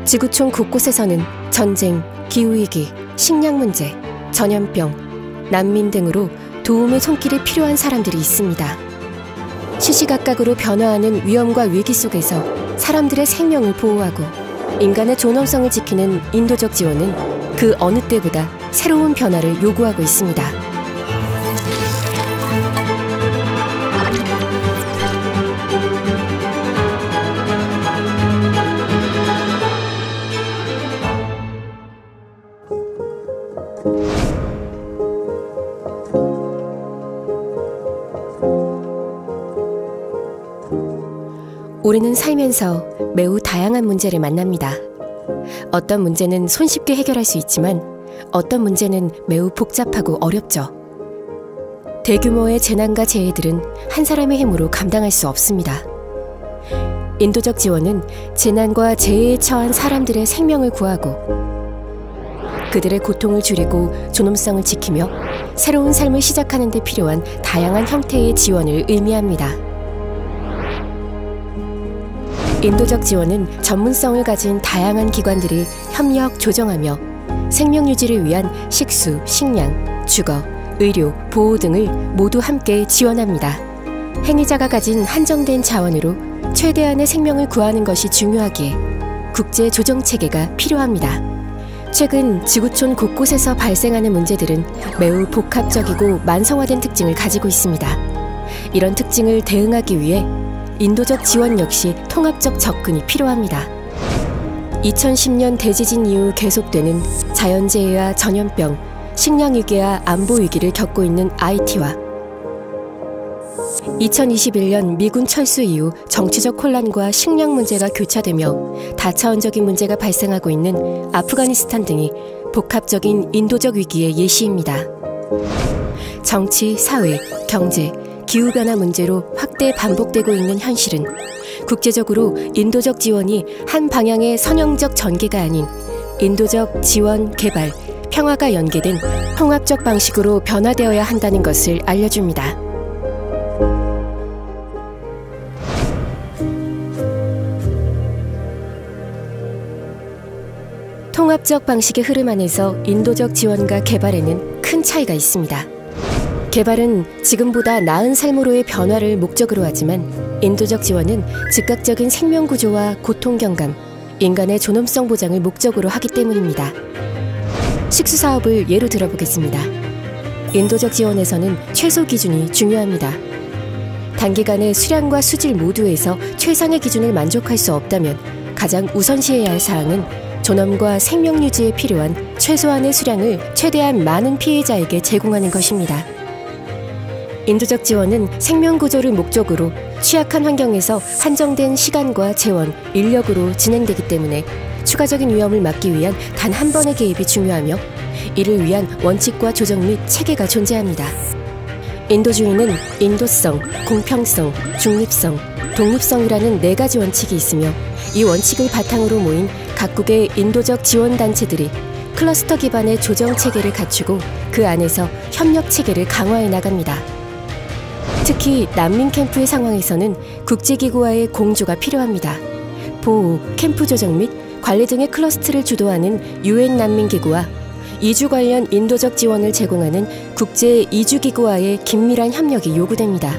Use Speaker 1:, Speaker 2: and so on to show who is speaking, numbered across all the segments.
Speaker 1: 지구촌 곳곳에서는 전쟁, 기후위기, 식량 문제, 전염병, 난민 등으로 도움의 손길이 필요한 사람들이 있습니다. 시시각각으로 변화하는 위험과 위기 속에서 사람들의 생명을 보호하고 인간의 존엄성을 지키는 인도적 지원은 그 어느 때보다 새로운 변화를 요구하고 있습니다. 우리는 살면서 매우 다양한 문제를 만납니다. 어떤 문제는 손쉽게 해결할 수 있지만 어떤 문제는 매우 복잡하고 어렵죠. 대규모의 재난과 재해들은 한 사람의 힘으로 감당할 수 없습니다. 인도적 지원은 재난과 재해에 처한 사람들의 생명을 구하고 그들의 고통을 줄이고 존엄성을 지키며 새로운 삶을 시작하는 데 필요한 다양한 형태의 지원을 의미합니다. 인도적 지원은 전문성을 가진 다양한 기관들이 협력, 조정하며 생명 유지를 위한 식수, 식량, 주거, 의료, 보호 등을 모두 함께 지원합니다. 행위자가 가진 한정된 자원으로 최대한의 생명을 구하는 것이 중요하기에 국제 조정 체계가 필요합니다. 최근 지구촌 곳곳에서 발생하는 문제들은 매우 복합적이고 만성화된 특징을 가지고 있습니다. 이런 특징을 대응하기 위해 인도적 지원 역시 통합적 접근이 필요합니다. 2010년 대지진 이후 계속되는 자연재해와 전염병, 식량위기와 안보위기를 겪고 있는 IT와 2021년 미군 철수 이후 정치적 혼란과 식량 문제가 교차되며 다차원적인 문제가 발생하고 있는 아프가니스탄 등이 복합적인 인도적 위기의 예시입니다. 정치, 사회, 경제, 기후변화 문제로 확대 반복되고 있는 현실은 국제적으로 인도적 지원이 한 방향의 선형적 전개가 아닌 인도적 지원, 개발, 평화가 연계된 통합적 방식으로 변화되어야 한다는 것을 알려줍니다. 통합적 방식의 흐름 안에서 인도적 지원과 개발에는 큰 차이가 있습니다. 개발은 지금보다 나은 삶으로의 변화를 목적으로 하지만 인도적 지원은 즉각적인 생명 구조와 고통 경감, 인간의 존엄성 보장을 목적으로 하기 때문입니다. 식수 사업을 예로 들어보겠습니다. 인도적 지원에서는 최소 기준이 중요합니다. 단기간에 수량과 수질 모두에서 최상의 기준을 만족할 수 없다면 가장 우선시해야 할 사항은 존엄과 생명 유지에 필요한 최소한의 수량을 최대한 많은 피해자에게 제공하는 것입니다. 인도적 지원은 생명 구조를 목적으로 취약한 환경에서 한정된 시간과 재원, 인력으로 진행되기 때문에 추가적인 위험을 막기 위한 단 한 번의 개입이 중요하며 이를 위한 원칙과 조정 및 체계가 존재합니다. 인도주의는 인도성, 공평성, 중립성, 독립성이라는 4가지 원칙이 있으며 이 원칙을 바탕으로 모인 각국의 인도적 지원단체들이 클러스터 기반의 조정 체계를 갖추고 그 안에서 협력 체계를 강화해 나갑니다. 특히 난민 캠프의 상황에서는 국제기구와의 공조가 필요합니다. 보호, 캠프 조정 및 관리 등의 클러스터를 주도하는 UN 난민기구와 이주 관련 인도적 지원을 제공하는 국제 이주기구와의 긴밀한 협력이 요구됩니다.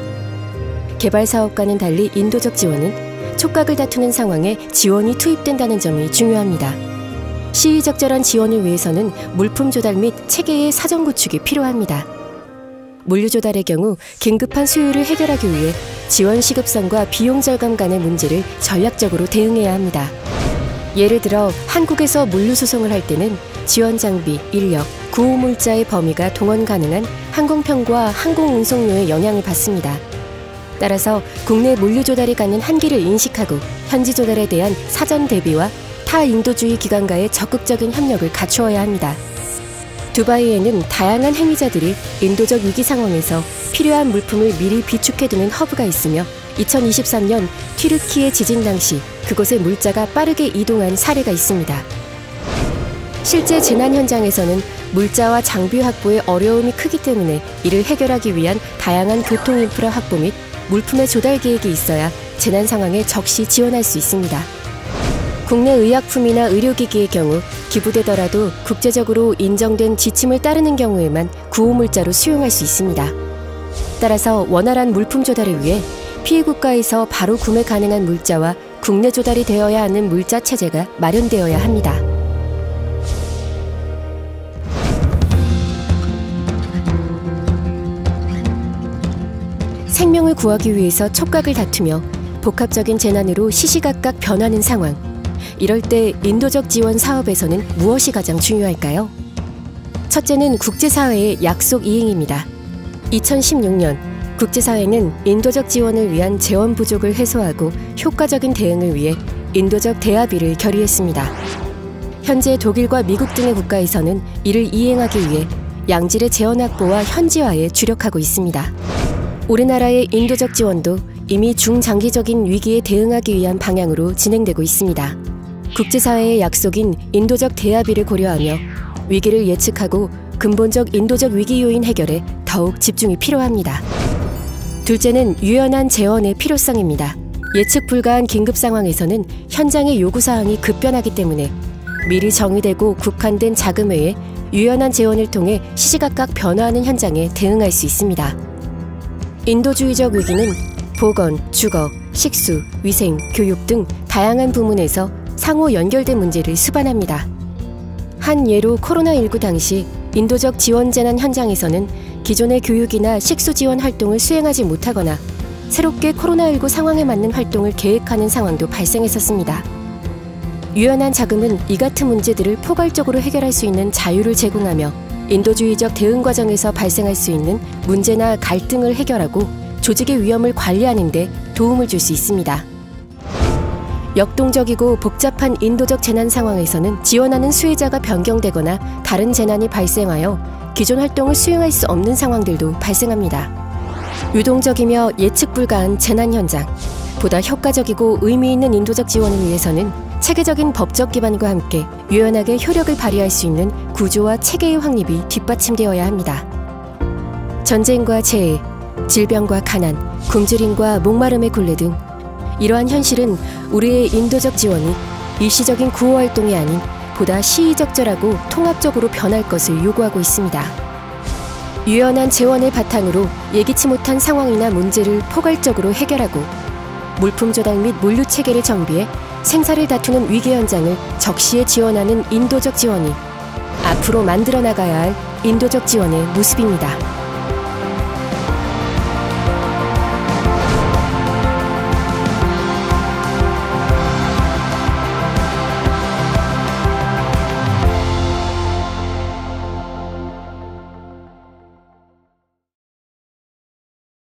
Speaker 1: 개발사업과는 달리 인도적 지원은 촉각을 다투는 상황에 지원이 투입된다는 점이 중요합니다. 시의적절한 지원을 위해서는 물품 조달 및 체계의 사전 구축이 필요합니다. 물류 조달의 경우 긴급한 수요를 해결하기 위해 지원 시급성과 비용 절감 간의 문제를 전략적으로 대응해야 합니다. 예를 들어 한국에서 물류 수송을 할 때는 지원 장비, 인력, 구호물자의 범위가 동원 가능한 항공편과 항공운송료의 영향을 받습니다. 따라서 국내 물류 조달이 갖는 한계를 인식하고 현지 조달에 대한 사전 대비와 타 인도주의 기관과의 적극적인 협력을 갖추어야 합니다. 두바이에는 다양한 행위자들이 인도적 위기 상황에서 필요한 물품을 미리 비축해두는 허브가 있으며 2023년 튀르키예 지진 당시 그곳의 물자가 빠르게 이동한 사례가 있습니다. 실제 재난 현장에서는 물자와 장비 확보에 어려움이 크기 때문에 이를 해결하기 위한 다양한 교통 인프라 확보 및 물품의 조달 계획이 있어야 재난 상황에 적시 지원할 수 있습니다. 국내 의약품이나 의료기기의 경우 기부되더라도 국제적으로 인정된 지침을 따르는 경우에만 구호물자로 수용할 수 있습니다. 따라서 원활한 물품 조달을 위해 피해 국가에서 바로 구매 가능한 물자와 국내 조달이 되어야 하는 물자 체제가 마련되어야 합니다. 생명을 구하기 위해서 촉각을 다투며 복합적인 재난으로 시시각각 변하는 상황. 이럴 때 인도적 지원 사업에서는 무엇이 가장 중요할까요? 첫째는 국제사회의 약속 이행입니다. 2016년 국제사회는 인도적 지원을 위한 재원 부족을 해소하고 효과적인 대응을 위해 인도적 대화비를 결의했습니다. 현재 독일과 미국 등의 국가에서는 이를 이행하기 위해 양질의 재원 확보와 현지화에 주력하고 있습니다. 우리나라의 인도적 지원도 이미 중장기적인 위기에 대응하기 위한 방향으로 진행되고 있습니다. 국제사회의 약속인 인도적 대화비를 고려하며 위기를 예측하고 근본적 인도적 위기 요인 해결에 더욱 집중이 필요합니다. 둘째는 유연한 재원의 필요성입니다. 예측 불가한 긴급 상황에서는 현장의 요구사항이 급변하기 때문에 미리 정의되고 국한된 자금 외에 유연한 재원을 통해 시시각각 변화하는 현장에 대응할 수 있습니다. 인도주의적 위기는 보건, 주거, 식수, 위생, 교육 등 다양한 부문에서 상호 연결된 문제를 수반합니다. 한 예로 코로나19 당시 인도적 지원 재난 현장에서는 기존의 교육이나 식수 지원 활동을 수행하지 못하거나 새롭게 코로나19 상황에 맞는 활동을 계획하는 상황도 발생했었습니다. 유연한 자금은 이 같은 문제들을 포괄적으로 해결할 수 있는 자유를 제공하며 인도주의적 대응 과정에서 발생할 수 있는 문제나 갈등을 해결하고 조직의 위험을 관리하는 데 도움을 줄 수 있습니다. 역동적이고 복잡한 인도적 재난 상황에서는 지원하는 수혜자가 변경되거나 다른 재난이 발생하여 기존 활동을 수행할 수 없는 상황들도 발생합니다. 유동적이며 예측 불가한 재난 현장, 보다 효과적이고 의미 있는 인도적 지원을 위해서는 체계적인 법적 기반과 함께 유연하게 효력을 발휘할 수 있는 구조와 체계의 확립이 뒷받침되어야 합니다. 전쟁과 재해, 질병과 가난, 굶주림과 목마름의 굴레 등 이러한 현실은 우리의 인도적 지원이 일시적인 구호 활동이 아닌 보다 시의적절하고 통합적으로 변할 것을 요구하고 있습니다. 유연한 재원을 바탕으로 예기치 못한 상황이나 문제를 포괄적으로 해결하고 물품 조달 및 물류 체계를 정비해 생사를 다투는 위기 현장을 적시에 지원하는 인도적 지원이 앞으로 만들어 나가야 할 인도적 지원의 모습입니다.